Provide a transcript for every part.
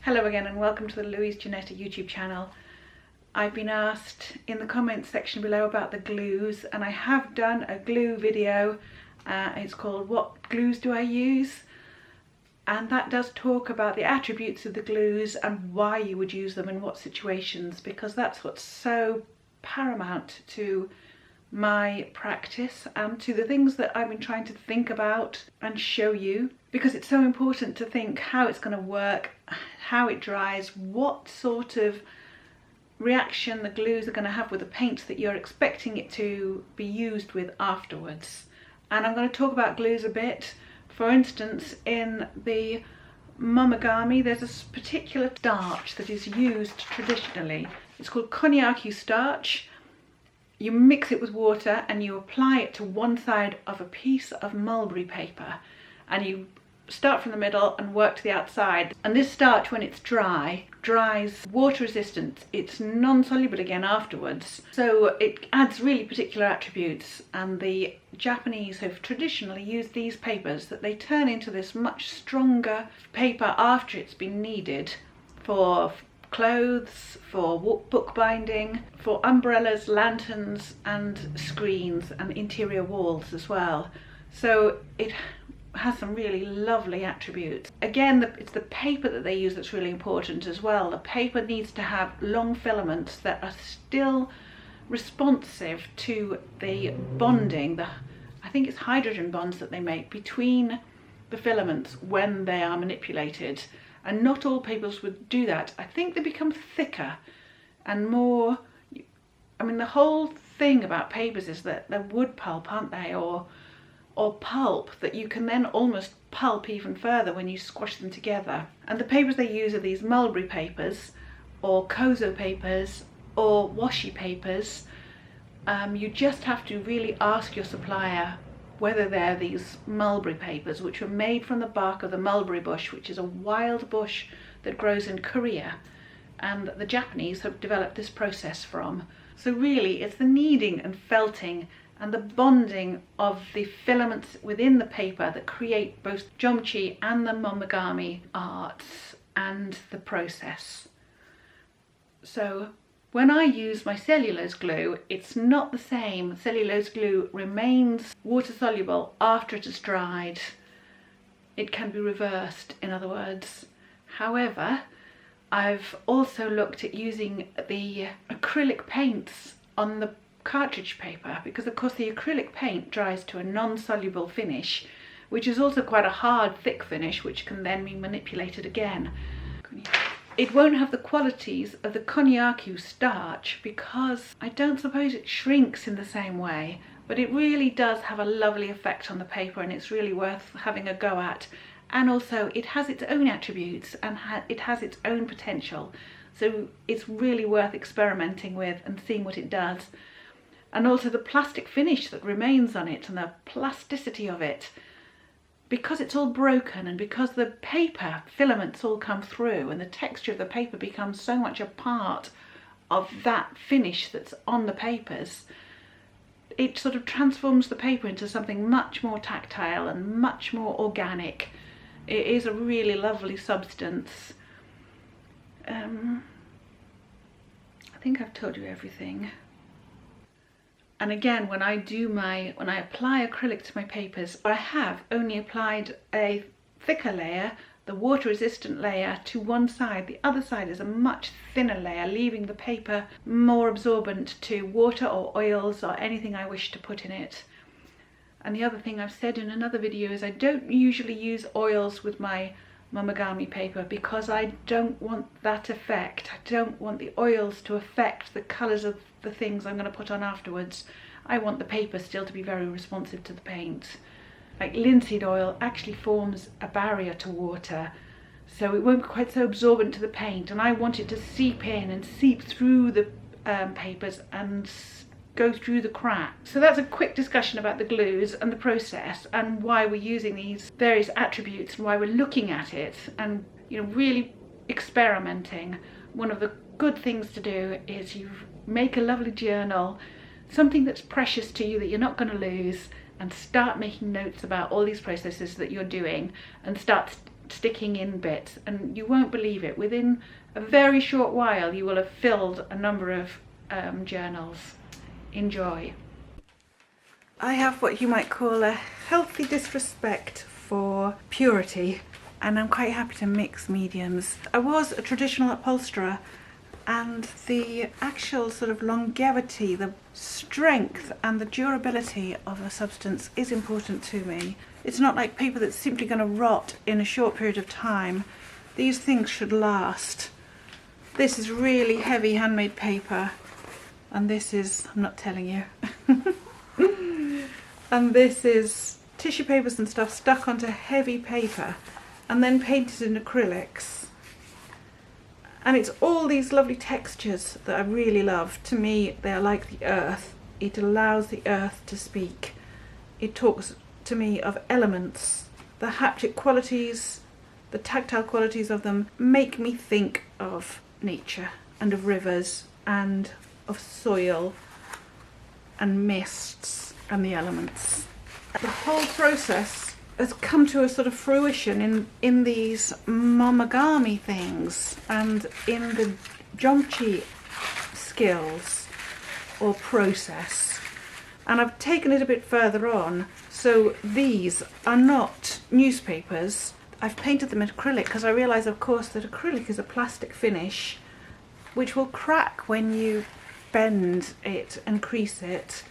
Hello again and welcome to the Louise YouTube channel. I've been asked in the comments section below about the glues, and I have done a glue video. It's called What Glues Do I Use? And that does talk about the attributes of the glues and why you would use them in what situations, because that's what's so paramount to my practice and to the things that I've been trying to think about and show you, because it's so important to think how it's going to work, how it dries, what sort of reaction the glues are going to have with the paints that you're expecting it to be used with afterwards. And I'm going to talk about glues a bit. For instance, in the Momigami there's a particular starch that is used traditionally. It's called Konyaki Starch. You mix it with water and you apply it to one side of a piece of mulberry paper, and you start from the middle and work to the outside. And this starch, when it's dries water resistant. It's non-soluble again afterwards, so it adds really particular attributes. And the Japanese have traditionally used these papers that they turn into this much stronger paper after it's been kneaded for clothes, for bookbinding, for umbrellas, lanterns and screens and interior walls as well. So it has some really lovely attributes. Again, it's the paper that they use that's really important as well. The paper needs to have long filaments that are still responsive to the bonding, I think it's hydrogen bonds that they make between the filaments when they are manipulated. And not all papers would do that. I think they become thicker and more, I mean, the whole thing about papers is that they're wood pulp, aren't they, or pulp that you can then almost pulp even further when you squash them together. And the papers they use are these mulberry papers or kozo papers or washi papers. You just have to really ask your supplier whether they're these mulberry papers, which were made from the bark of the mulberry bush, which is a wild bush that grows in Korea, and the Japanese have developed this process from. So really it's the kneading and felting and the bonding of the filaments within the paper that create both geometry and the Momigami arts and the process. So when I use my cellulose glue, it's not the same. Cellulose glue remains water soluble after it has dried. It can be reversed, in other words. However, I've also looked at using the acrylic paints on the cartridge paper, because of course the acrylic paint dries to a non-soluble finish, which is also quite a hard, thick finish, which can then be manipulated again. It won't have the qualities of the Konyaki Starch because I don't suppose it shrinks in the same way, but it really does have a lovely effect on the paper, and it's really worth having a go at. And also it has its own attributes and it has its own potential, so it's really worth experimenting with and seeing what it does. And also the plastic finish that remains on it and the plasticity of it, because it's all broken and because the paper filaments all come through and the texture of the paper becomes so much a part of that finish that's on the papers, it sort of transforms the paper into something much more tactile and much more organic. It is a really lovely substance. I think I've told you everything. And again, when I apply acrylic to my papers, I have only applied a thicker layer, the water resistant layer, to one side. The other side is a much thinner layer, leaving the paper more absorbent to water or oils or anything I wish to put in it. And the other thing I've said in another video is I don't usually use oils with my Momigami paper because I don't want that effect. I don't want the oils to affect the colours of the things I'm going to put on afterwards. I want the paper still to be very responsive to the paint. Like linseed oil actually forms a barrier to water, so it won't be quite so absorbent to the paint, and I want it to seep in and seep through the papers and go through the cracks. So that's a quick discussion about the glues and the process and why we're using these various attributes and why we're looking at it and, you know, really experimenting. One of the good things to do is you make a lovely journal, something that's precious to you that you're not going to lose, and start making notes about all these processes that you're doing and start sticking in bits, and you won't believe it, within a very short while you will have filled a number of journals. Enjoy. I have what you might call a healthy disrespect for purity, and I'm quite happy to mix mediums. I was a traditional upholsterer, and the actual sort of longevity, the strength and the durability of a substance is important to me. It's not like paper that's simply going to rot in a short period of time. These things should last. This is really heavy handmade paper, and this is, I'm not telling you, and this is tissue papers and stuff stuck onto heavy paper and then painted in acrylics. And it's all these lovely textures that I really love. To me, they're like the earth. It allows the earth to speak. It talks to me of elements. The haptic qualities, the tactile qualities of them make me think of nature and of rivers and of soil and mists and the elements. The whole process has come to a sort of fruition in these Momigami things and in the geometry skills or process. And I've taken it a bit further on. So these are not newspapers. I've painted them in acrylic because I realise, of course, that acrylic is a plastic finish which will crack when you bend it and crease it.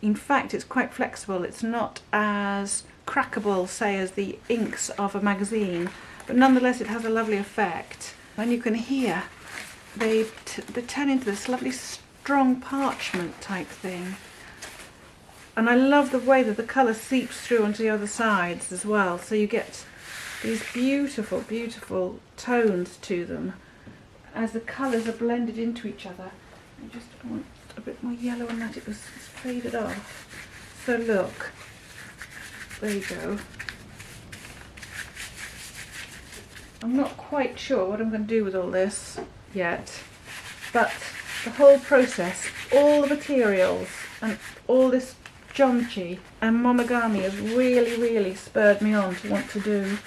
In fact, it's quite flexible. It's not as crackable, say, as the inks of a magazine, but nonetheless it has a lovely effect. And you can hear they turn into this lovely strong parchment type thing. And I love the way that the colour seeps through onto the other sides as well, so you get these beautiful, beautiful tones to them as the colours are blended into each other. I just want a bit more yellow on that, it's faded off. So look, there you go. I'm not quite sure what I'm going to do with all this yet, but the whole process, all the materials and all this geometry and Momigami has really, really spurred me on to want to do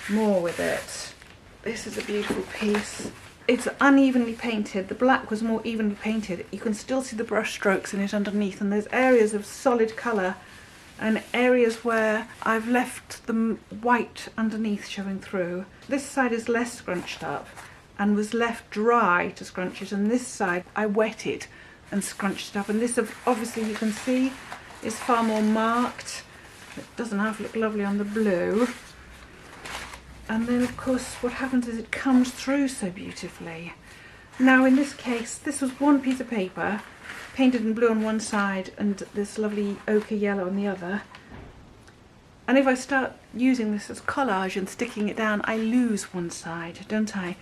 more with it. This is a beautiful piece. It's unevenly painted. The black was more evenly painted. You can still see the brush strokes in it underneath, and there's areas of solid colour and areas where I've left the white underneath showing through. This side is less scrunched up and was left dry to scrunch it, and this side I wetted and scrunched it up, and this obviously you can see is far more marked. It doesn't half look lovely on the blue. And then of course what happens is it comes through so beautifully. Now in this case, this was one piece of paper painted in blue on one side and this lovely ochre yellow on the other. And if I start using this as collage and sticking it down, I lose one side, don't I?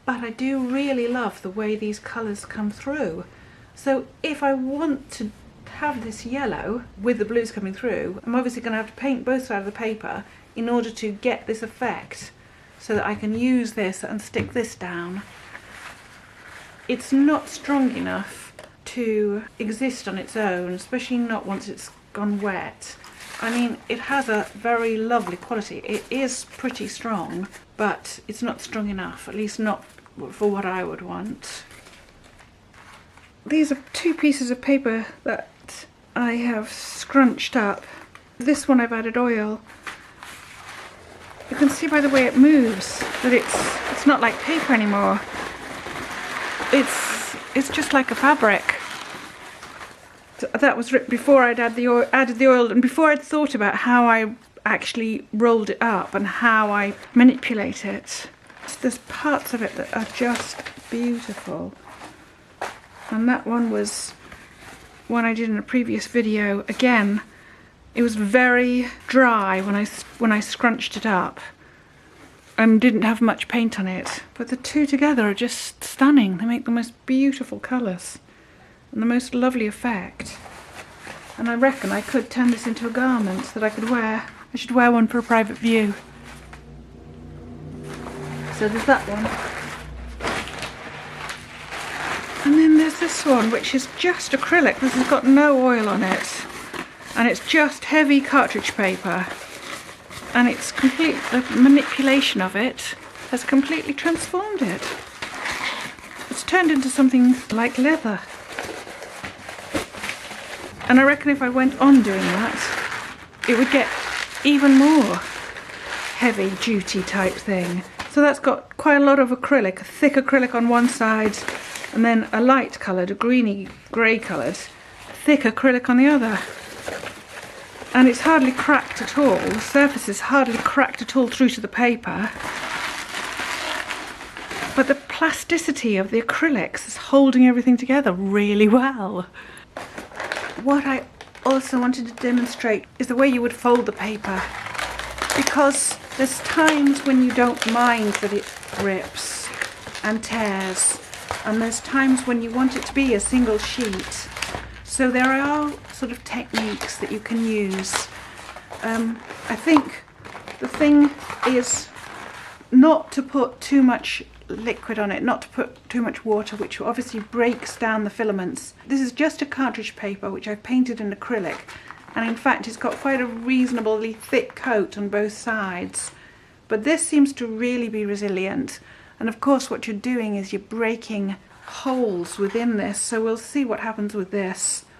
But I do really love the way these colours come through. So if I want to have this yellow with the blues coming through, I'm obviously going to have to paint both sides of the paper in order to get this effect, so that I can use this and stick this down. It's not strong enough to exist on its own, especially not once it's gone wet. I mean, it has a very lovely quality. It is pretty strong, but it's not strong enough, at least not for what I would want. These are two pieces of paper that I have scrunched up. This one I've added oil. You can see by the way it moves that it's not like paper anymore. It's just like a fabric. That was before I'd added the oil, and before I'd thought about how I actually rolled it up and how I manipulate it. So there's parts of it that are just beautiful. And that one was one I did in a previous video. Again, it was very dry when I scrunched it up and didn't have much paint on it. But the two together are just stunning. They make the most beautiful colours and the most lovely effect. And I reckon I could turn this into a garment that I could wear. I should wear one for a private view. So there's that one. And then there's this one, which is just acrylic. This has got no oil on it. And it's just heavy cartridge paper. and it's complete, the manipulation of it has completely transformed it. It's turned into something like leather. And I reckon if I went on doing that, it would get even more heavy duty type thing. So that's got quite a lot of acrylic, a thick acrylic on one side, and then a light coloured, a greeny grey coloured, thick acrylic on the other. And it's hardly cracked at all. The surface is hardly cracked at all through to the paper. But the plasticity of the acrylics is holding everything together really well. What I also wanted to demonstrate is the way you would fold the paper, because there's times when you don't mind that it rips and tears, and there's times when you want it to be a single sheet. So there are sort of techniques that you can use. I think the thing is not to put too much liquid on it, not to put too much water, which obviously breaks down the filaments. This is just a cartridge paper which I've painted in acrylic, and in fact it's got quite a reasonably thick coat on both sides, but this seems to really be resilient. And of course what you're doing is you're breaking holes within this, so we'll see what happens with this.